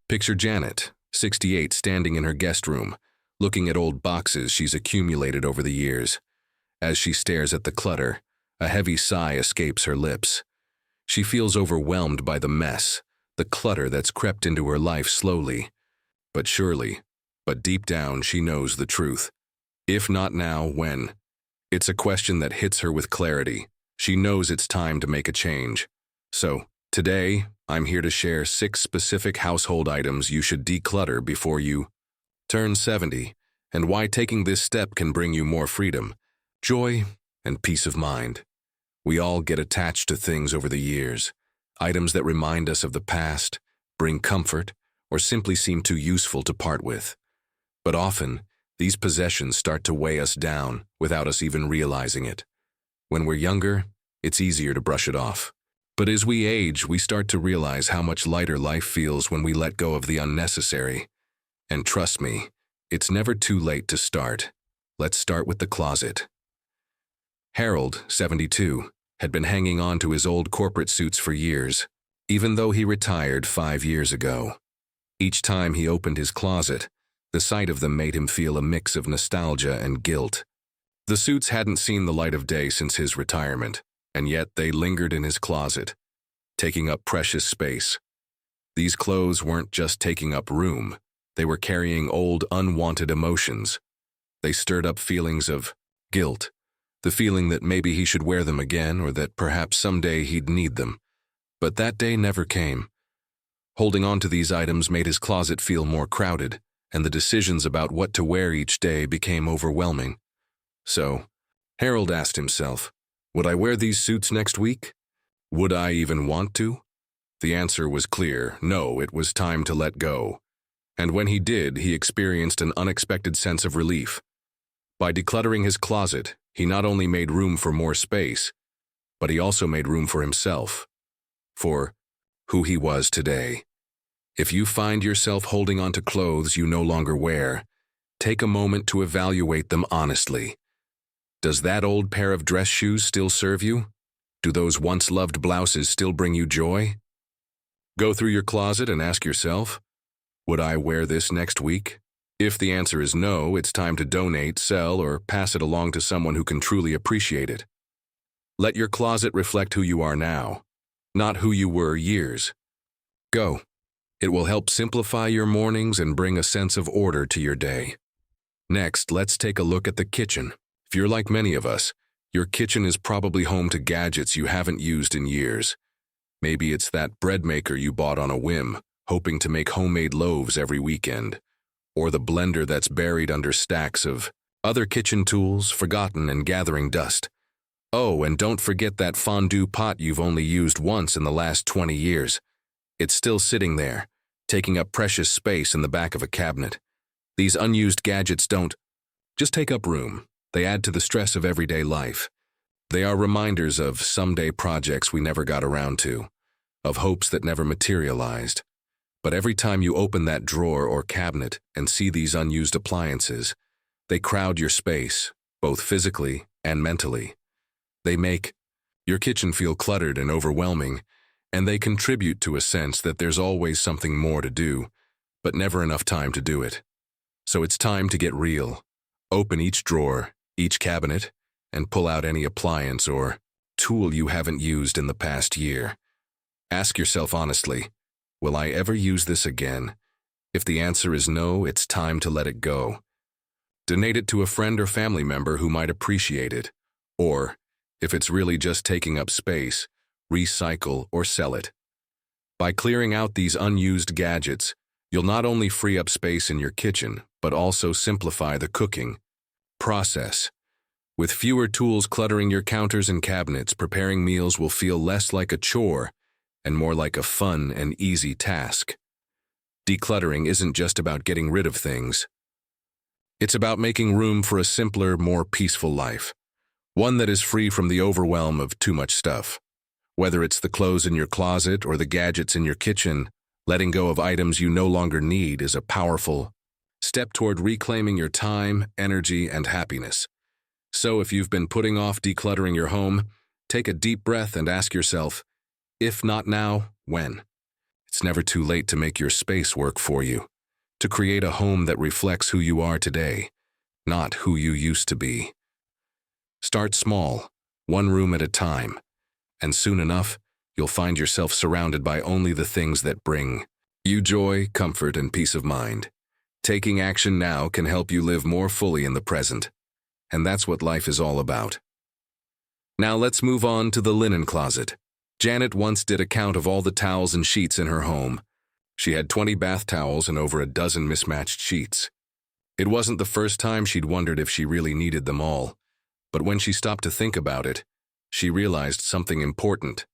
Picture Janet, 68, standing in her guest room, looking at old boxes she's accumulated over the years. As she stares at the clutter, a heavy sigh escapes her lips. She feels overwhelmed by the mess, the clutter that's crept into her life slowly, but surely. But deep down, she knows the truth. If not now, when? It's a question that hits her with clarity. She knows it's time to make a change. So, today, I'm here to share 6 specific household items you should declutter before you turn 70, and why taking this step can bring you more freedom, joy, and peace of mind. We all get attached to things over the years, items that remind us of the past, bring comfort, or simply seem too useful to part with. But often, these possessions start to weigh us down without us even realizing it. When we're younger, it's easier to brush it off. But as we age, we start to realize how much lighter life feels when we let go of the unnecessary. And trust me, it's never too late to start. Let's start with the closet. Harold, 72, had been hanging on to his old corporate suits for years, even though he retired 5 years ago. Each time he opened his closet, the sight of them made him feel a mix of nostalgia and guilt. The suits hadn't seen the light of day since his retirement, and yet they lingered in his closet, taking up precious space. These clothes weren't just taking up room, they were carrying old, unwanted emotions. They stirred up feelings of guilt, the feeling that maybe he should wear them again or that perhaps someday he'd need them. But that day never came. Holding on to these items made his closet feel more crowded, and the decisions about what to wear each day became overwhelming. So, Harold asked himself, would I wear these suits next week? Would I even want to? The answer was clear: no, it was time to let go. And when he did, he experienced an unexpected sense of relief. By decluttering his closet, he not only made room for more space, but he also made room for himself, for who he was today. If you find yourself holding on to clothes you no longer wear, take a moment to evaluate them honestly. Does that old pair of dress shoes still serve you? Do those once-loved blouses still bring you joy? Go through your closet and ask yourself, would I wear this next week? If the answer is no, it's time to donate, sell, or pass it along to someone who can truly appreciate it. Let your closet reflect who you are now, not who you were years ago. It will help simplify your mornings and bring a sense of order to your day. Next, let's take a look at the kitchen. If you're like many of us, your kitchen is probably home to gadgets you haven't used in years. Maybe it's that bread maker you bought on a whim, hoping to make homemade loaves every weekend, or the blender that's buried under stacks of other kitchen tools, forgotten and gathering dust. Oh, and don't forget that fondue pot you've only used once in the last 20 years. It's still sitting there, taking up precious space in the back of a cabinet. These unused gadgets don't just take up room. They add to the stress of everyday life. They are reminders of someday projects we never got around to, of hopes that never materialized. But every time you open that drawer or cabinet and see these unused appliances, they crowd your space, both physically and mentally. They make your kitchen feel cluttered and overwhelming, and they contribute to a sense that there's always something more to do, but never enough time to do it. So it's time to get real. Open each drawer, each cabinet, and pull out any appliance or tool you haven't used in the past year. Ask yourself honestly, will I ever use this again? If the answer is no, it's time to let it go. Donate it to a friend or family member who might appreciate it. Or, if it's really just taking up space, recycle or sell it. By clearing out these unused gadgets, you'll not only free up space in your kitchen, but also simplify the cooking process. With fewer tools cluttering your counters and cabinets, preparing meals will feel less like a chore and more like a fun and easy task. Decluttering isn't just about getting rid of things. It's about making room for a simpler, more peaceful life, one that is free from the overwhelm of too much stuff. Whether it's the clothes in your closet or the gadgets in your kitchen, letting go of items you no longer need is a powerful step toward reclaiming your time, energy, and happiness. So if you've been putting off decluttering your home, take a deep breath and ask yourself, if not now, when? It's never too late to make your space work for you, to create a home that reflects who you are today, not who you used to be. Start small, one room at a time, and soon enough, you'll find yourself surrounded by only the things that bring you joy, comfort, and peace of mind. Taking action now can help you live more fully in the present, and that's what life is all about. Now let's move on to the linen closet. Janet once did a count of all the towels and sheets in her home. She had 20 bath towels and over a dozen mismatched sheets. It wasn't the first time she'd wondered if she really needed them all, but when she stopped to think about it, she realized something important.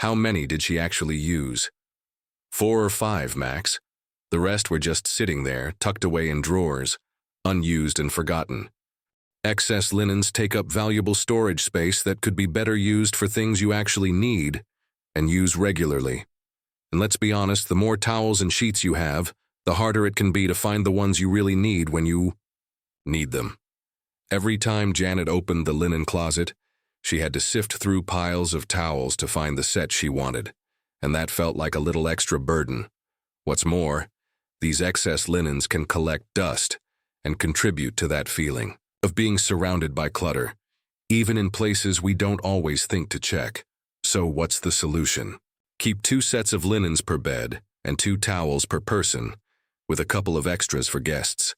How many did she actually use? 4 or 5 max. The rest were just sitting there, tucked away in drawers, unused and forgotten. Excess linens take up valuable storage space that could be better used for things you actually need and use regularly. And let's be honest, the more towels and sheets you have, the harder it can be to find the ones you really need when you need them. Every time Janet opened the linen closet, she had to sift through piles of towels to find the set she wanted, and that felt like a little extra burden. What's more, these excess linens can collect dust and contribute to that feeling of being surrounded by clutter, even in places we don't always think to check. So what's the solution? Keep 2 sets of linens per bed and 2 towels per person, with a couple of extras for guests.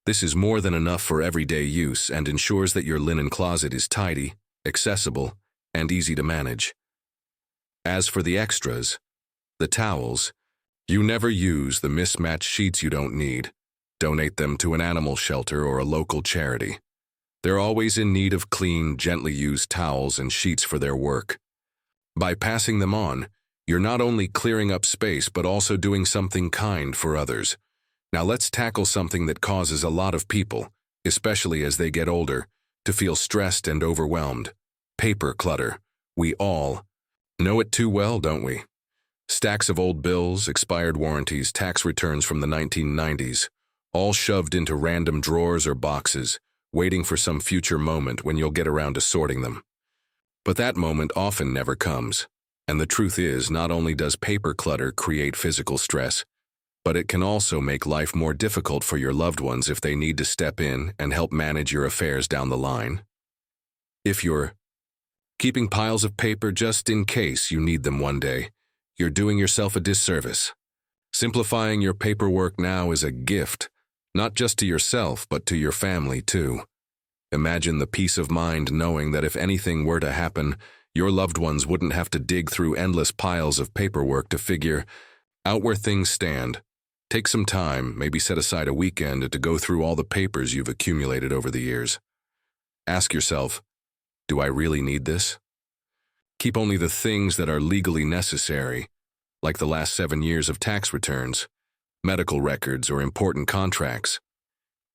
This is more than enough for everyday use and ensures that your linen closet is tidy, accessible, and easy to manage. As for the extras, the towels, you never use the mismatched sheets you don't need. Donate them to an animal shelter or a local charity. They're always in need of clean, gently used towels and sheets for their work. By passing them on, you're not only clearing up space but also doing something kind for others. Now let's tackle something that causes a lot of people, especially as they get older, to feel stressed and overwhelmed. Paper clutter. We all know it too well, don't we? Stacks of old bills, expired warranties, tax returns from the 1990s, all shoved into random drawers or boxes, waiting for some future moment when you'll get around to sorting them. But that moment often never comes. And the truth is, not only does paper clutter create physical stress, but it can also make life more difficult for your loved ones if they need to step in and help manage your affairs down the line. If you're keeping piles of paper just in case you need them one day, you're doing yourself a disservice. Simplifying your paperwork now is a gift, not just to yourself, but to your family too. Imagine the peace of mind knowing that if anything were to happen, your loved ones wouldn't have to dig through endless piles of paperwork to figure out where things stand. Take some time, maybe set aside a weekend to go through all the papers you've accumulated over the years. Ask yourself, do I really need this? Keep only the things that are legally necessary, like the last 7 years of tax returns, medical records, or important contracts.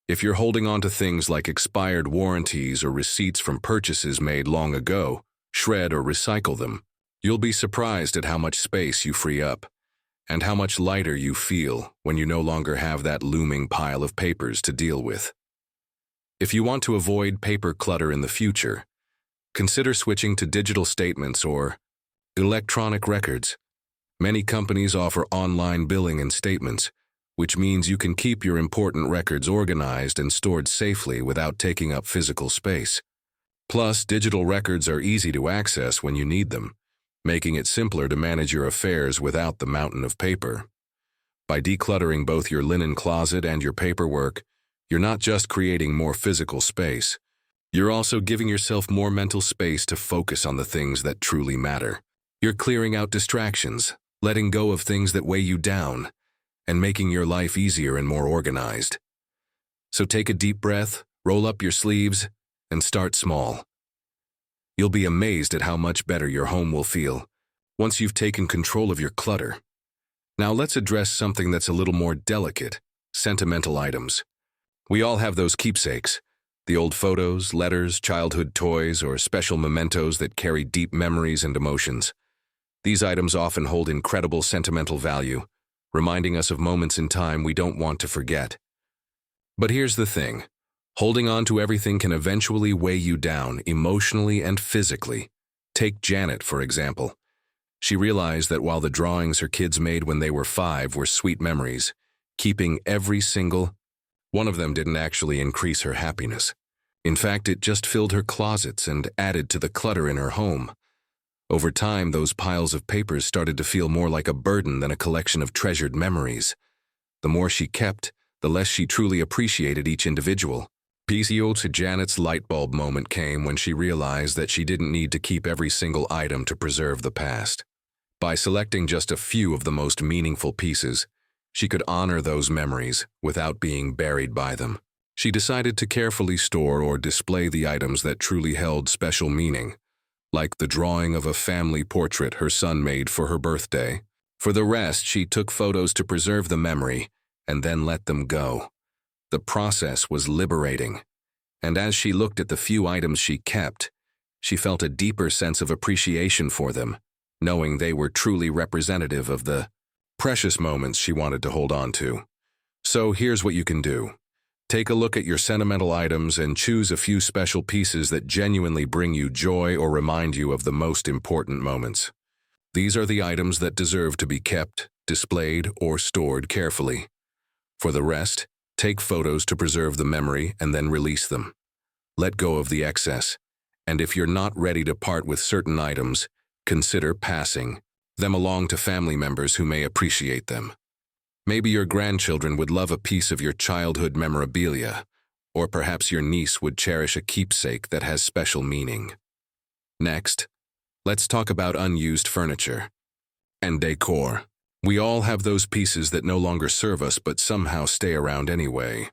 If you're holding on to things like expired warranties or receipts from purchases made long ago, shred or recycle them. You'll be surprised at how much space you free up, and how much lighter you feel when you no longer have that looming pile of papers to deal with. If you want to avoid paper clutter in the future, consider switching to digital statements or electronic records. Many companies offer online billing and statements, which means you can keep your important records organized and stored safely without taking up physical space. Plus, digital records are easy to access when you need them, making it simpler to manage your affairs without the mountain of paper. By decluttering both your linen closet and your paperwork, you're not just creating more physical space, you're also giving yourself more mental space to focus on the things that truly matter. You're clearing out distractions, letting go of things that weigh you down, and making your life easier and more organized. So take a deep breath, roll up your sleeves, and start small. You'll be amazed at how much better your home will feel once you've taken control of your clutter. Now let's address something that's a little more delicate: sentimental items. We all have those keepsakes, the old photos, letters, childhood toys, or special mementos that carry deep memories and emotions. These items often hold incredible sentimental value, reminding us of moments in time we don't want to forget. But here's the thing. Holding on to everything can eventually weigh you down emotionally and physically. Take Janet, for example. She realized that while the drawings her kids made when they were 5 were sweet memories, keeping every single one of them didn't actually increase her happiness. In fact, it just filled her closets and added to the clutter in her home. Over time, those piles of papers started to feel more like a burden than a collection of treasured memories. The more she kept, the less she truly appreciated each individual. PCO Janet's light bulb moment came when she realized that she didn't need to keep every single item to preserve the past. By selecting just a few of the most meaningful pieces, she could honor those memories without being buried by them. She decided to carefully store or display the items that truly held special meaning, like the drawing of a family portrait her son made for her birthday. For the rest, she took photos to preserve the memory and then let them go. The process was liberating, and as she looked at the few items she kept, she felt a deeper sense of appreciation for them, knowing they were truly representative of the precious moments she wanted to hold on to. So here's what you can do. Take a look at your sentimental items and choose a few special pieces that genuinely bring you joy or remind you of the most important moments. These are the items that deserve to be kept, displayed, or stored carefully. For the rest, take photos to preserve the memory and then release them. Let go of the excess, and if you're not ready to part with certain items, consider passing them along to family members who may appreciate them. Maybe your grandchildren would love a piece of your childhood memorabilia, or perhaps your niece would cherish a keepsake that has special meaning. Next, let's talk about unused furniture and decor. We all have those pieces that no longer serve us but somehow stay around anyway.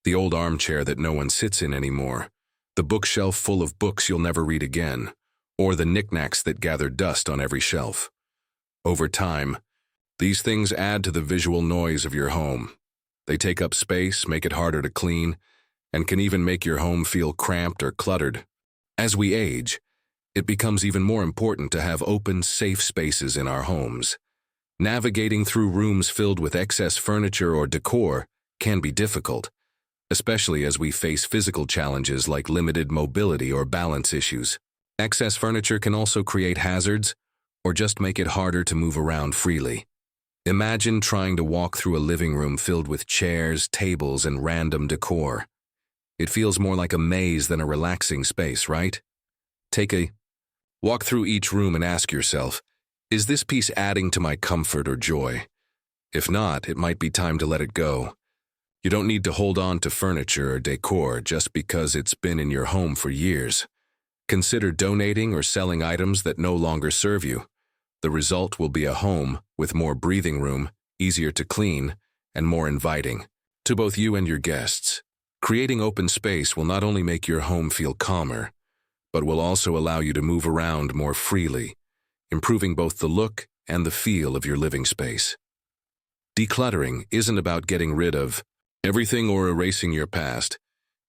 The old armchair that no one sits in anymore, the bookshelf full of books you'll never read again, or the knickknacks that gather dust on every shelf. Over time, these things add to the visual noise of your home. They take up space, make it harder to clean, and can even make your home feel cramped or cluttered. As we age, it becomes even more important to have open, safe spaces in our homes. Navigating through rooms filled with excess furniture or decor can be difficult, especially as we face physical challenges like limited mobility or balance issues. Excess furniture can also create hazards or just make it harder to move around freely. Imagine trying to walk through a living room filled with chairs, tables, and random decor. It feels more like a maze than a relaxing space, right? Take a walk through each room and ask yourself, is this piece adding to my comfort or joy? If not, it might be time to let it go. You don't need to hold on to furniture or decor just because it's been in your home for years. Consider donating or selling items that no longer serve you. The result will be a home with more breathing room, easier to clean, and more inviting to both you and your guests. Creating open space will not only make your home feel calmer, but will also allow you to move around more freely, improving both the look and the feel of your living space. Decluttering isn't about getting rid of everything or erasing your past.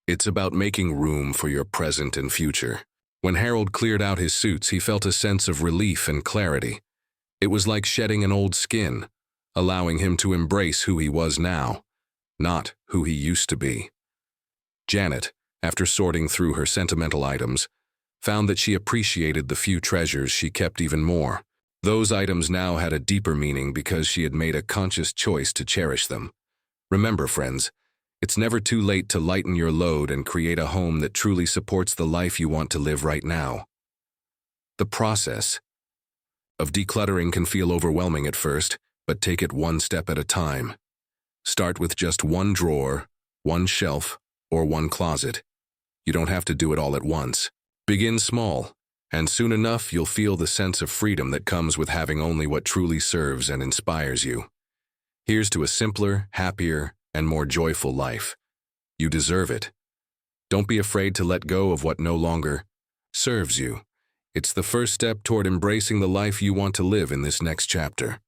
It's about making room for your present and future. When Harold cleared out his suits, he felt a sense of relief and clarity. It was like shedding an old skin, allowing him to embrace who he was now, not who he used to be. Janet, after sorting through her sentimental items, found that she appreciated the few treasures she kept even more. Those items now had a deeper meaning because she had made a conscious choice to cherish them. Remember, friends, it's never too late to lighten your load and create a home that truly supports the life you want to live right now. The process of decluttering can feel overwhelming at first, but take it one step at a time. Start with just one drawer, one shelf, or one closet. You don't have to do it all at once. Begin small, and soon enough you'll feel the sense of freedom that comes with having only what truly serves and inspires you. Here's to a simpler, happier, and more joyful life. You deserve it. Don't be afraid to let go of what no longer serves you. It's the first step toward embracing the life you want to live in this next chapter.